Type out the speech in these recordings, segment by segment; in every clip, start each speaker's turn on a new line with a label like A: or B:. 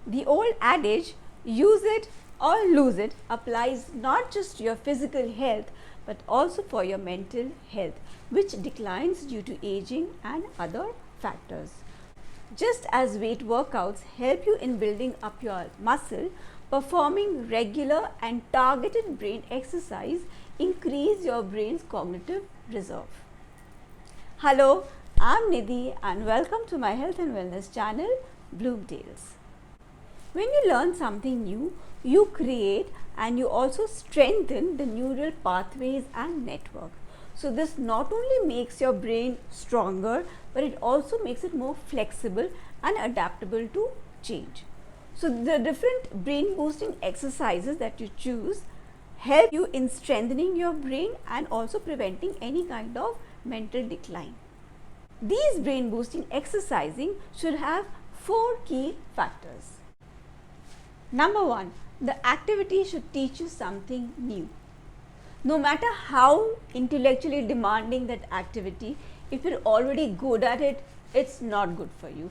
A: The old adage, use it or lose it, applies not just to your physical health but also for your mental health, which declines due to aging and other factors. Just as weight workouts help you in building up your muscle, performing regular and targeted brain exercise increase your brain's cognitive reserve. Hello, I'm Nidhi and welcome to my health and wellness channel, Bloomtails. When you learn something new, you create and you also strengthen the neural pathways and network. So this not only makes your brain stronger, but it also makes it more flexible and adaptable to change. So the different brain boosting exercises that you choose help you in strengthening your brain and also preventing any kind of mental decline. These brain boosting exercising should have 4 key factors. Number 1, the activity should teach you something new. No matter how intellectually demanding that activity, if you're already good at it, it's not good for you.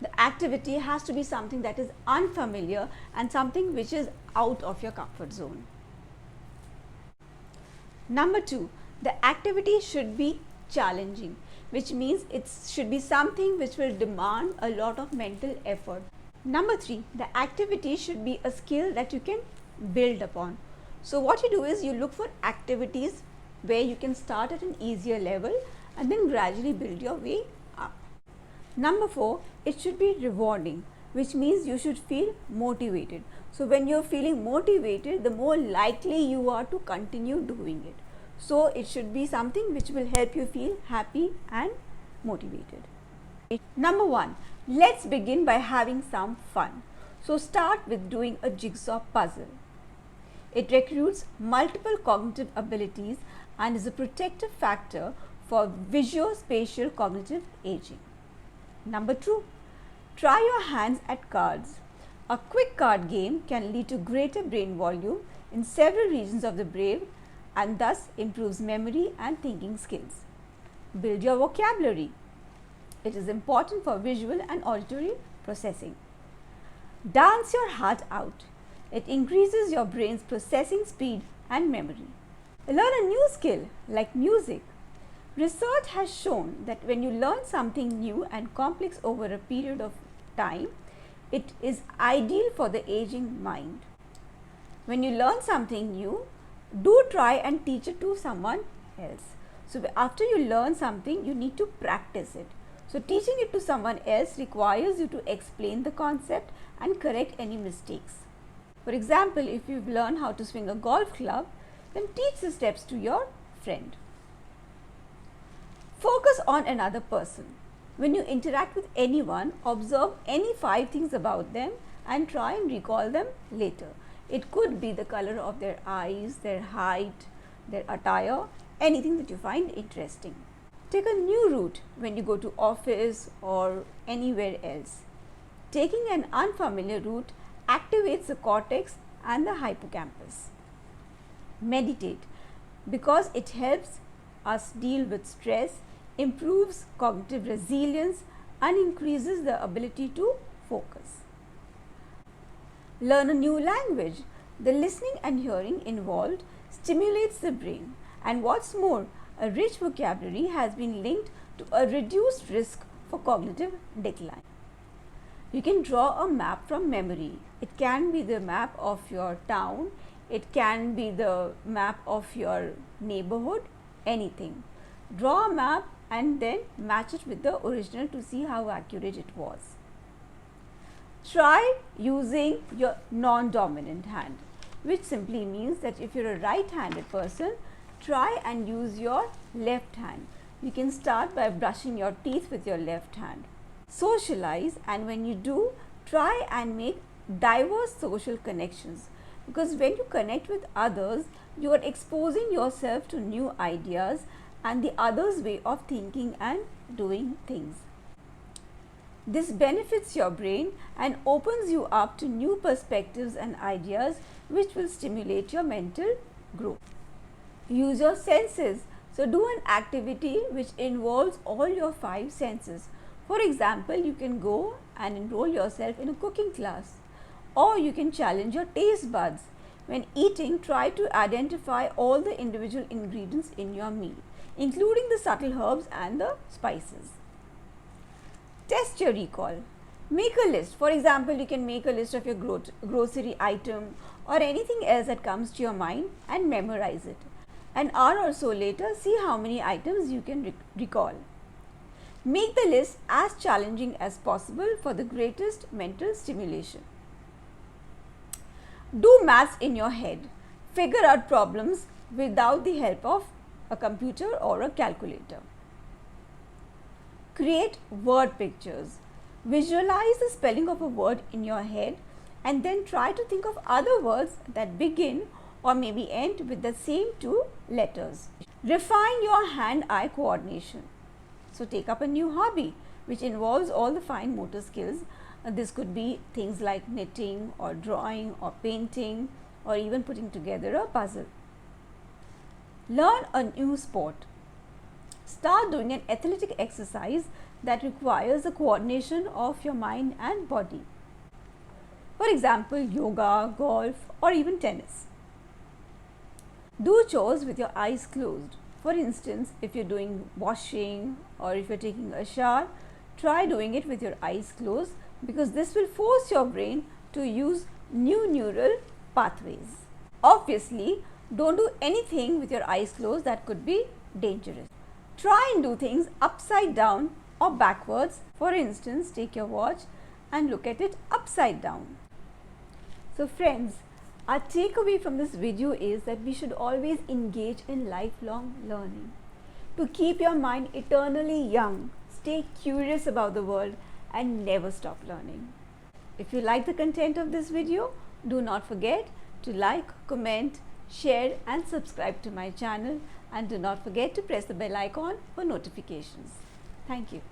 A: The activity has to be something that is unfamiliar and something which is out of your comfort zone. Number 2, the activity should be challenging, which means it should be something which will demand a lot of mental effort. Number 3, the activity should be a skill that you can build upon. So what you do is you look for activities where you can start at an easier level and then gradually build your way up. Number 4, it should be rewarding, which means you should feel motivated. So when you're feeling motivated, the more likely you are to continue doing it. So it should be something which will help you feel happy and motivated. Number 1, let's begin by having some fun. So start with doing a jigsaw puzzle. It recruits multiple cognitive abilities and is a protective factor for visuospatial cognitive aging. Number 2, try your hands at cards. A quick card game can lead to greater brain volume in several regions of the brain and thus improves memory and thinking skills. Build your vocabulary. It is important for visual and auditory processing. Dance your heart out. It increases your brain's processing speed and memory. Learn a new skill like music. Research has shown that when you learn something new and complex over a period of time, it is ideal for the aging mind. When you learn something new, do try and teach it to someone else. So after you learn something, you need to practice it. So teaching it to someone else requires you to explain the concept and correct any mistakes. For example, if you've learned how to swing a golf club, then teach the steps to your friend. Focus on another person. When you interact with anyone, observe any 5 things about them and try and recall them later. It could be the color of their eyes, their height, their attire, anything that you find interesting. Take a new route when you go to office or anywhere else. Taking an unfamiliar route activates the cortex and the hippocampus. Meditate because it helps us deal with stress, improves cognitive resilience and increases the ability to focus. Learn a new language. The listening and hearing involved stimulates the brain, and what's more, a rich vocabulary has been linked to a reduced risk for cognitive decline. You can draw a map from memory. It can be the map of your town, it can be the map of your neighborhood, anything. Draw a map and then match it with the original to see how accurate it was. Try using your non-dominant hand, which simply means that if you're a right-handed person, try and use your left hand. You can start by brushing your teeth with your left hand. Socialize, and when you do, try and make diverse social connections, because when you connect with others, you are exposing yourself to new ideas and the other's way of thinking and doing things. This benefits your brain and opens you up to new perspectives and ideas which will stimulate your mental growth. Use your senses. So do an activity which involves all your 5 senses. For example, you can go and enroll yourself in a cooking class. Or you can challenge your taste buds. When eating, try to identify all the individual ingredients in your meal, including the subtle herbs and the spices. Test your recall. Make a list. For example, you can make a list of your grocery item or anything else that comes to your mind and memorize it. An hour or so later, see how many items you can recall. Make the list as challenging as possible for the greatest mental stimulation. Do maths in your head. Figure out problems without the help of a computer or a calculator. Create word pictures. Visualize the spelling of a word in your head and then try to think of other words that begin or maybe end with the same two letters. Refine your hand-eye coordination. So take up a new hobby which involves all the fine motor skills. This could be things like knitting or drawing or painting or even putting together a puzzle. Learn a new sport. Start doing an athletic exercise that requires the coordination of your mind and body. For example, yoga, golf or even tennis. Do chores with your eyes closed. For instance, if you're doing washing or if you're taking a shower, try doing it with your eyes closed because this will force your brain to use new neural pathways. Obviously, don't do anything with your eyes closed that could be dangerous. Try and do things upside down or backwards. For instance, take your watch and look at it upside down. So friends, our takeaway from this video is that we should always engage in lifelong learning. To keep your mind eternally young, stay curious about the world and never stop learning. If you like the content of this video, do not forget to like, comment, share and subscribe to my channel, and do not forget to press the bell icon for notifications. Thank you.